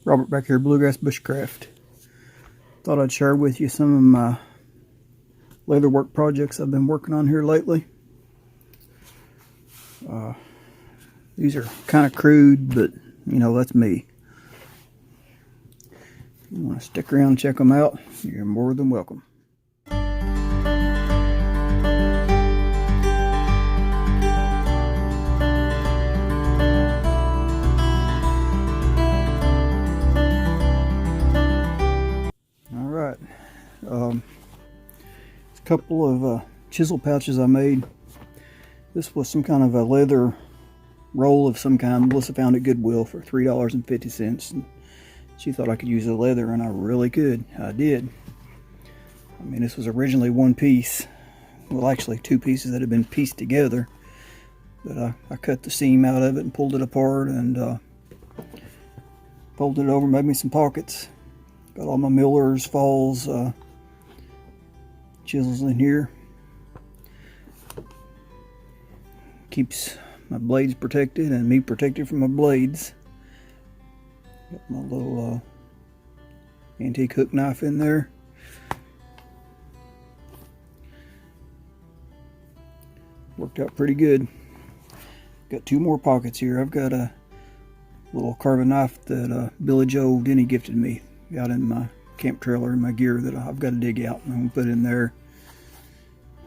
Robert back here, Bluegrass Bushcraft. Thought I'd share with you some of my leatherwork projects I've been working on here lately. These are kind of crude, but you know, that's me. If you want to stick around and check them out, you're more than welcome. Alright, a couple of chisel pouches I made. This was some kind of a leather roll of some kind. Melissa found at Goodwill for $3.50, and she thought I could use the leather, and I really could. I did. I mean, this was originally one piece. Well, actually two pieces that had been pieced together, but I cut the seam out of it and pulled it apart and folded it over, made me some pockets. Got all my millers, falls, chisels in here. Keeps my blades protected and me protected from my blades. Got my little antique hook knife in there. Worked out pretty good. Got two more pockets here. I've got a little carving knife that Billy Joe Denny gifted me out in my camp trailer in my gear that I've got to dig out, and I'm going to put in there.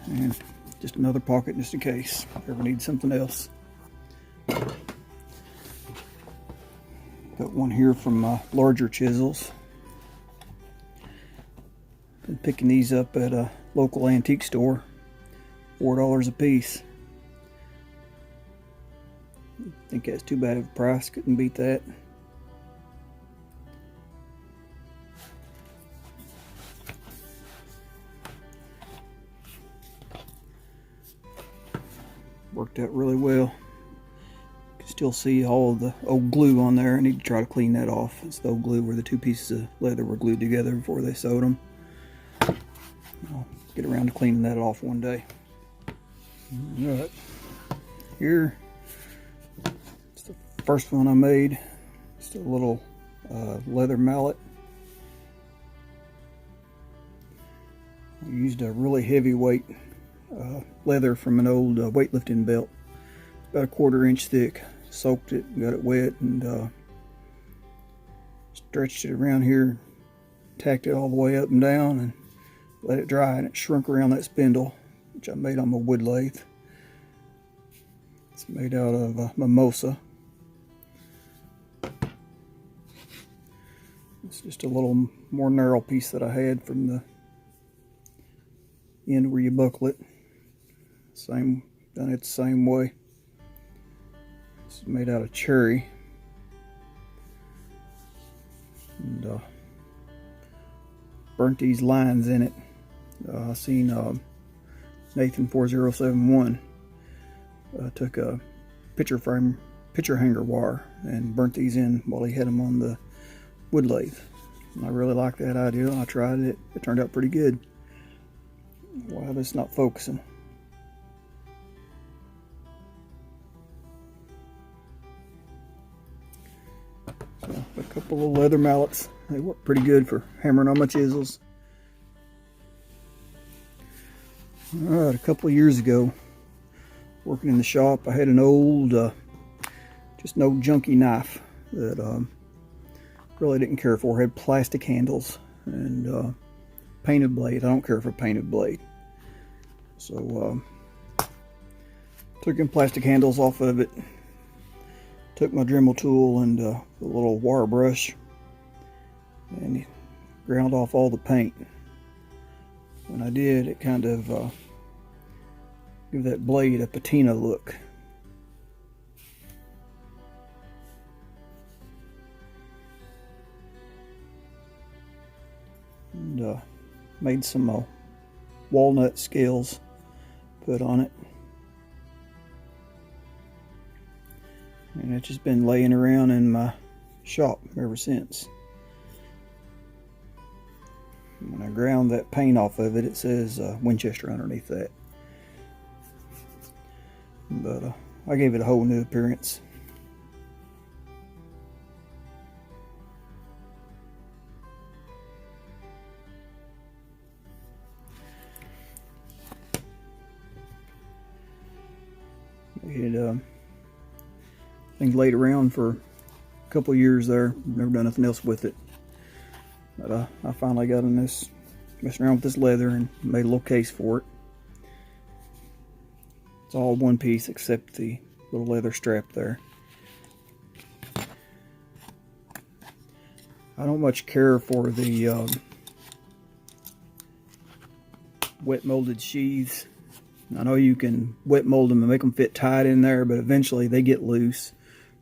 And just another pocket just in case I ever need something else. Got one here from my larger chisels. Been picking these up at a local antique store. $4 a piece. I think that's too bad of a price. Couldn't beat that. Worked out really well. You can still see all of the old glue on there. I need to try to clean that off. It's the old glue where the two pieces of leather were glued together before they sewed them. I'll get around to cleaning that off one day. Alright, here, it's the first one I made. Just a little leather mallet. I used a really heavyweight leather from an old weightlifting belt, about a 1/4 inch thick. Soaked it, got it wet, and stretched it around here, tacked it all the way up and down, and let it dry, and it shrunk around that spindle, which I made on my wood lathe. It's made out of mimosa. It's just a little more narrow piece that I had from the end where you buckle it. Done it the same way. It's made out of cherry. And burnt these lines in it. I seen Nathan 4071 took a picture hanger wire and burnt these in while he had them on the wood lathe. And I really like that idea. I tried it. It turned out pretty good. Wow, it's not focusing. So a couple of leather mallets. They work pretty good for hammering on my chisels. Alright, a couple of years ago, working in the shop, I had an old, just an old junky knife that really didn't care for. It had plastic handles and painted blade. I don't care for painted blade. So took them plastic handles off of it. Took my Dremel tool and a little wire brush and ground off all the paint. When I did, it kind of give that blade a patina look. And made some walnut scales put on it. And it's just been laying around in my shop ever since. When I ground that paint off of it, it says Winchester underneath that. But I gave it a whole new appearance. Things laid around for a couple years there. Never done nothing else with it. But I finally got in this, messing around with this leather and made a little case for it. It's all one piece except the little leather strap there. I don't much care for the wet molded sheaths. I know you can wet mold them and make them fit tight in there, but eventually they get loose,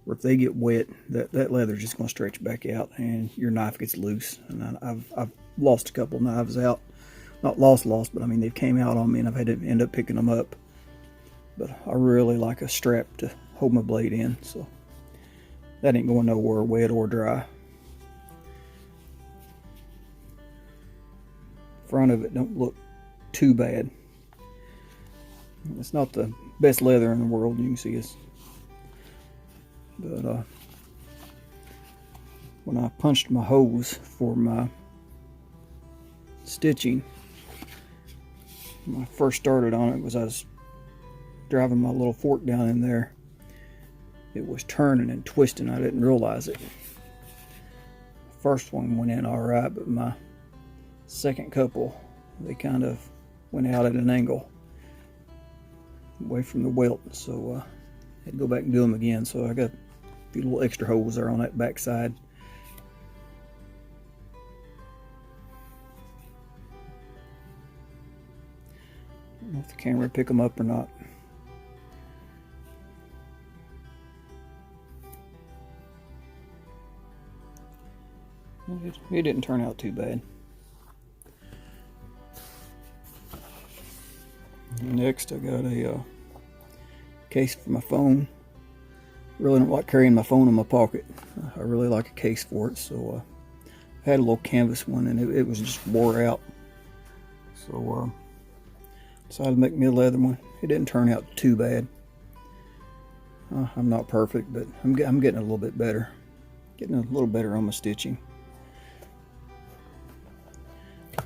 or if they get wet, that leather's just going to stretch back out and your knife gets loose. And I've lost a couple knives out. Not lost, but I mean they've came out on me and I've had to end up picking them up. But I really like a strap to hold my blade in, so that ain't going nowhere, wet or dry. Front of it don't look too bad. It's not the best leather in the world, you can see it's, but when I punched my holes for my stitching, when I first started on it, I was driving my little fork down in there. It was turning and twisting. I didn't realize it. The first one went in all right, but my second couple, they kind of went out at an angle away from the welt, so I had to go back and do them again. So I got a few little extra holes there on that back side. I don't know if the camera will pick them up or not. It didn't turn out too bad. Next, I got a case for my phone. Really don't like carrying my phone in my pocket. I really like a case for it, so I had a little canvas one and it was just wore out. So decided to make me a leather one. It didn't turn out too bad. I'm not perfect, but I'm getting a little bit better. Getting a little better on my stitching.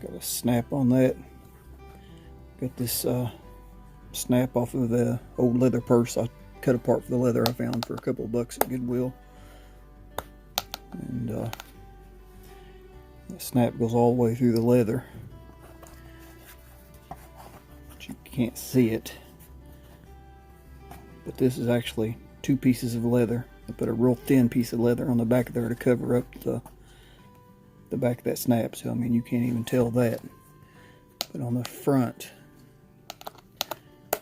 Got a snap on that. Got this snap off of the old leather purse I cut apart for the leather I found for a couple of bucks at Goodwill. And the snap goes all the way through the leather. But you can't see it. But this is actually two pieces of leather. I put a real thin piece of leather on the back there to cover up the back of that snap, so I mean you can't even tell that. But on the front,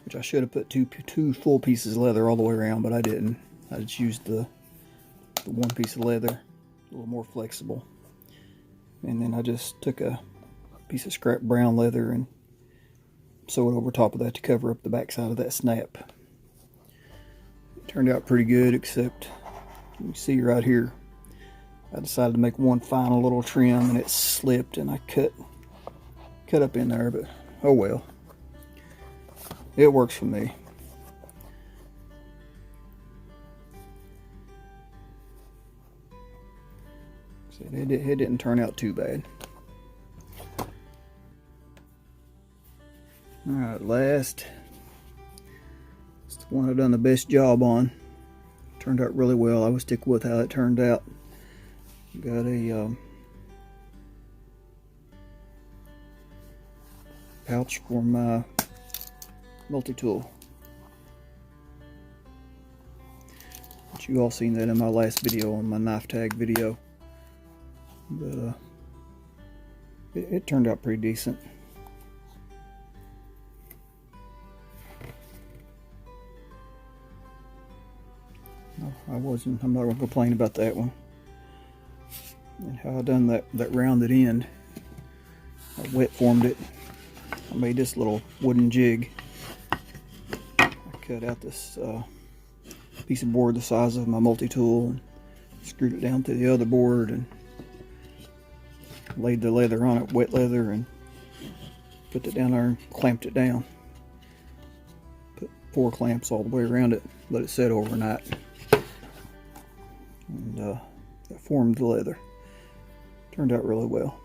which I should have put two full pieces of leather all the way around, but I didn't. I just used the one piece of leather, a little more flexible. And then I just took a piece of scrap brown leather and sewed over top of that to cover up the back side of that snap. It turned out pretty good, except you can see right here, I decided to make one final little trim and it slipped and I cut up in there, but oh well. It works for me. So it didn't turn out too bad. Alright, last. It's the one I've done the best job on. Turned out really well. I would stick with how it turned out. Got a pouch for my multi-tool. But you all seen that in my last video, on my knife tag video. But it turned out pretty decent. No, I'm not going to complain about that one. And how I done that rounded end, I wet formed it. I made this little wooden jig. I cut out this piece of board the size of my multi-tool and screwed it down to the other board and laid the leather on it, wet leather, and put it down there and clamped it down. Put 4 clamps all the way around it, let it set overnight, and that formed the leather. Turned out really well.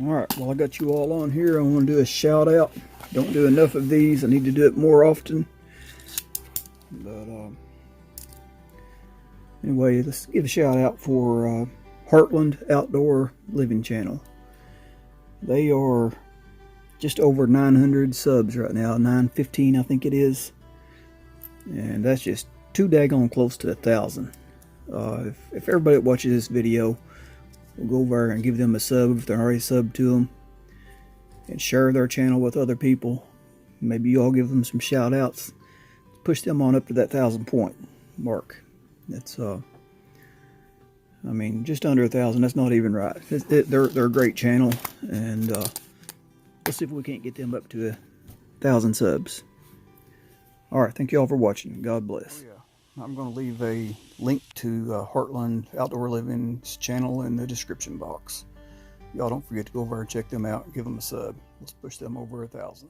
Alright, well I got you all on here. I want to do a shout out. Don't do enough of these. I need to do it more often. But anyway, let's give a shout out for Heartland Outdoor Living Channel. They are just over 900 subs right now, 915 I think it is, and that's just too daggone close to 1,000. If everybody that watches this video will go over and give them a sub if they're already subbed to them, and share their channel with other people, maybe you all give them some shout outs, push them on up to that 1,000 point mark. That's I mean, just under 1,000. That's not even right. They're a great channel, and let's see if we can't get them up to 1,000 subs. All right, thank you all for watching. God bless. Oh, yeah. I'm going to leave a link to Heartland Outdoor Living's channel in the description box. Y'all don't forget to go over and check them out and give them a sub. Let's push them over 1,000.